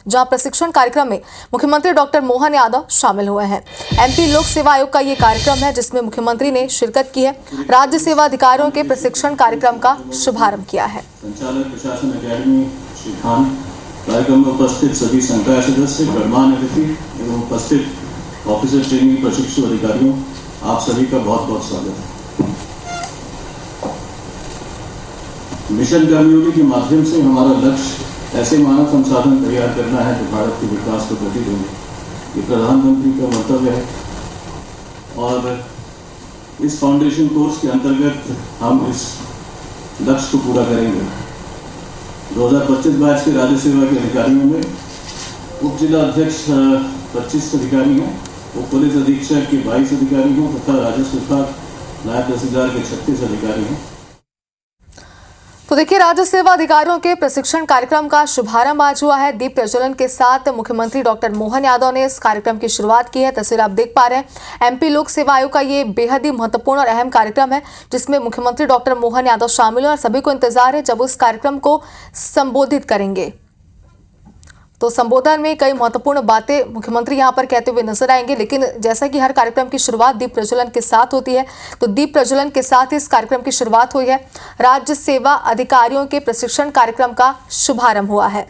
जहां प्रशिक्षण कार्यक्रम में मुख्यमंत्री डॉक्टर मोहन यादव शामिल हुए हैं। एमपी लोक सेवा आयोग का ये कार्यक्रम है जिसमें मुख्यमंत्री ने शिरकत की है। राज्य सेवा अधिकारियों के प्रशिक्षण कार्यक्रम का शुभारंभ किया है। संचालक प्रशासन अकादमी श्री खान, कार्यक्रम में उपस्थित सभी संकाय सदस्य, गणमान्य अतिथि एवं उपस्थित ऑफिसर ट्रेनिंग प्रशिक्षु अधिकारियों, आप सभी का बहुत बहुत स्वागत है। मिशन कर्मयोगी के माध्यम से हमारा लक्ष्य ऐसे मानव संसाधन तैयार करना है जो भारत के विकास को गति देंगे। ये प्रधानमंत्री का मंतव्य है और इस फाउंडेशन कोर्स के अंतर्गत हम इस लक्ष्य को पूरा करेंगे। 2025 बैच के राज्य सेवा के अधिकारियों में उप जिला अध्यक्ष 25 अधिकारी हैं, उप पुलिस अधीक्षक के 22 अधिकारी हैं तथा राजस्व विभाग नायब तहसीलदार के 36 अधिकारी हैं। तो देखिए, राज्य सेवा अधिकारियों के प्रशिक्षण कार्यक्रम का शुभारंभ आज हुआ है। दीप प्रज्वलन के साथ मुख्यमंत्री डॉक्टर मोहन यादव ने इस कार्यक्रम की शुरुआत की है। तस्वीर आप देख पा रहे हैं। एमपी लोक सेवा आयोग का ये बेहद ही महत्वपूर्ण और अहम कार्यक्रम है जिसमें मुख्यमंत्री डॉक्टर मोहन यादव शामिल हैं और सभी को इंतजार है जब उस कार्यक्रम को संबोधित करेंगे। तो संबोधन में कई महत्वपूर्ण बातें मुख्यमंत्री यहां पर कहते हुए नजर आएंगे। लेकिन जैसा कि हर कार्यक्रम की शुरुआत दीप प्रज्वलन के साथ होती है, तो दीप प्रज्वलन के साथ इस कार्यक्रम की शुरुआत हुई है। राज्य सेवा अधिकारियों के प्रशिक्षण कार्यक्रम का शुभारंभ हुआ है।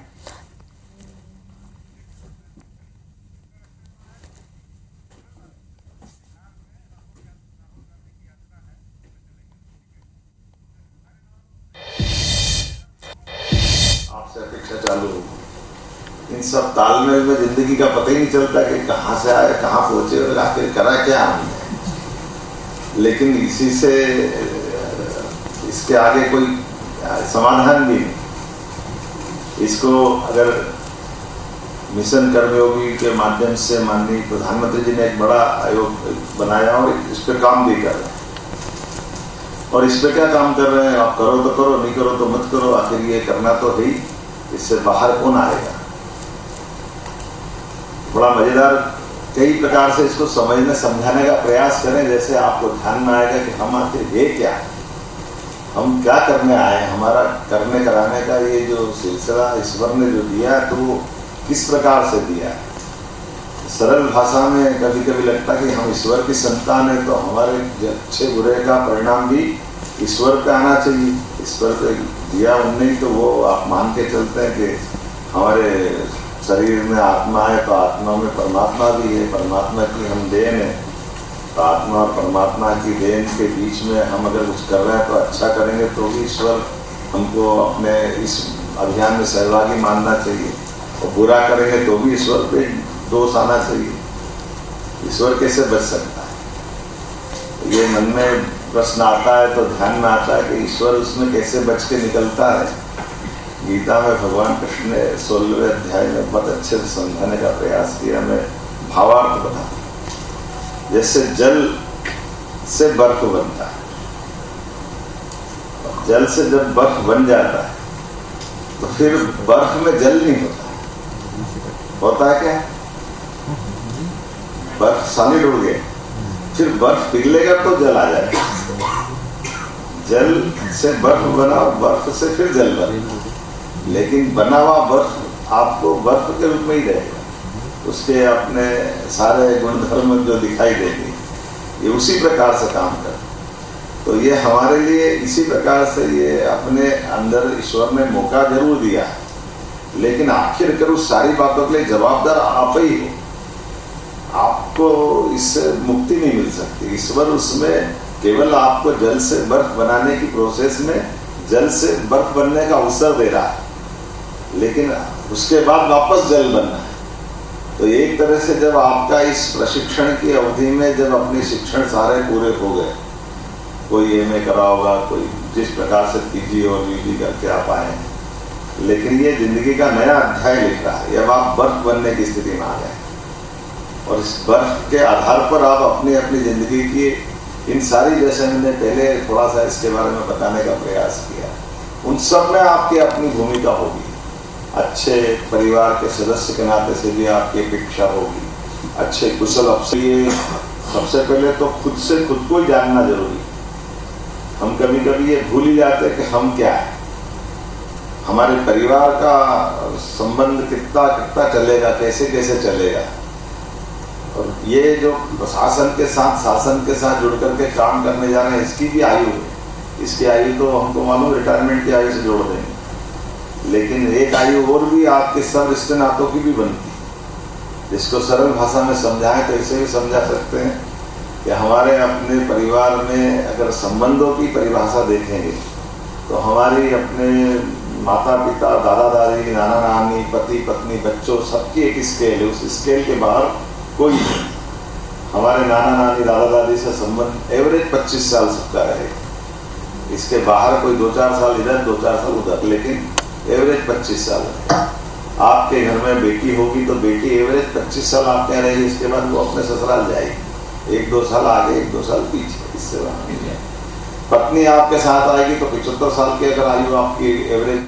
आपसे अपेक्षा चालू इन सब तालमेल में जिंदगी का पता ही नहीं चलता कि कहाँ से आए, कहाँ पहुंचे और आखिर करा क्या हमने। लेकिन इसी से इसके आगे कोई समाधान भी नहीं। इसको अगर मिशन कर्मयोगी के माध्यम से माननीय प्रधानमंत्री जी ने एक बड़ा आयोग बनाया और इस पर काम भी कर रहे हैं। और इस पर क्या काम कर रहे हैं, आप करो तो करो, नहीं करो तो मत करो, आखिर ये करना तो है ही। इससे बाहर कौन आएगा। बड़ा मजेदार कई प्रकार से इसको समझने समझाने का प्रयास करें, जैसे आपको ध्यान में आएगा कि हम आखिर ये क्या, हम क्या करने आए, हमारा करने कराने का ये जो सिलसिला ईश्वर ने जो दिया तो वो किस प्रकार से दिया है। सरल भाषा में कभी कभी लगता है कि हम ईश्वर की संतान है तो हमारे अच्छे बुरे का परिणाम भी ईश्वर पे आना चाहिए। ईश्वर पे दिया उनने तो वो आप मान के चलते हैं कि हमारे शरीर में आत्मा है तो आत्मा में परमात्मा भी है, परमात्मा की हम देन है। तो आत्मा और परमात्मा की देन के बीच में हम अगर कुछ कर रहे हैं तो अच्छा करेंगे तो भी ईश्वर हमको अपने इस अभियान में सहभागी मानना चाहिए, और बुरा करेंगे तो भी ईश्वर पे दोष आना चाहिए। ईश्वर कैसे बच सकता है, ये मन में प्रश्न आता है तो ध्यान में आता है कि ईश्वर उसमें कैसे बच के निकलता है। गीता में भगवान कृष्ण ने 16वें अध्याय में बहुत अच्छे से समझाने का प्रयास किया। मैं भावार्थ बता, जैसे जल से बर्फ बनता है, जल से जब बर्फ बन जाता है तो फिर बर्फ में जल नहीं होता है क्या, बर्फ सॉलिड हो गया, फिर बर्फ पिघलेगा तो जल आ जाएगा। जल से बर्फ बना और बर्फ से फिर जल बना, लेकिन बना हुआ बर्फ आपको बर्फ के रूप में ही रहेगा। उसके अपने सारे गुणधर्म जो दिखाई देंगे ये उसी प्रकार से काम कर। तो ये हमारे लिए इसी प्रकार से ये अपने अंदर ईश्वर ने मौका जरूर दिया है, लेकिन आखिरकार उस सारी बातों के लिए जवाबदार आप ही हो। आपको इससे मुक्ति नहीं मिल सकती। ईश्वर उसमें केवल आपको जल से बर्फ बनाने की प्रोसेस में जल से बर्फ बनने का अवसर दे रहा है, लेकिन उसके बाद वापस जल बनना है। तो एक तरह से जब आपका इस प्रशिक्षण की अवधि में जब अपने शिक्षण सारे पूरे हो गए, कोई एमए करा होगा, कोई जिस प्रकार से पीजी और यूजी करके आप आए, लेकिन ये जिंदगी का नया अध्याय लिख रहा है। अब आप बर्फ बनने की स्थिति में आ गए और इस बर्फ के आधार पर आप अपनी अपनी जिंदगी की इन सारी, जैसे मैंने पहले थोड़ा सा इसके बारे में बताने का प्रयास किया, उन सब में आपकी अपनी भूमिका होगी। अच्छे परिवार के सदस्य के नाते से भी आपकी अपेक्षा होगी, अच्छे कुशल अफसर। ये सबसे पहले तो खुद से खुद को ही जानना जरूरी। हम कभी कभी ये भूल ही जाते हैं कि हम क्या है। हमारे परिवार का संबंध कितना कितना चलेगा, कैसे कैसे चलेगा। और ये जो प्रशासन के साथ, शासन के साथ जुड़ करके काम करने जा रहे हैं, इसकी भी आयु है। इसकी आयु तो हमको मालूम रिटायरमेंट की आयु से जोड़ देंगे, लेकिन एक आयु और भी आपके सब रिश्ते नातों की भी बनती है, जिसको सरल भाषा में समझाएं तो इसे भी समझा सकते हैं कि हमारे अपने परिवार में अगर संबंधों की परिभाषा देखेंगे तो हमारी अपने माता पिता, दादा दादी, नाना नानी, पति पत्नी, बच्चों, सबकी एक स्केल है। उस स्केल के बाहर कोई नहीं। हमारे नाना नानी, दादा दादी से संबंध एवरेज 25 साल सबका रहेगा। इसके बाहर कोई 2-4 साल इधर, 2-4 साल उधर, लेकिन एवरेज 25 साल है। आपके घर में बेटी होगी तो बेटी एवरेज 25 साल आपके यहाँ रहेगी, इसके बाद वो अपने ससुराल जाएगी, 1-2 साल आगे, 1-2 साल पीछे, इससे बाहर नहीं जाएगी। पत्नी आपके साथ आएगी तो 75 साल की अगर आयु आपकी एवरेज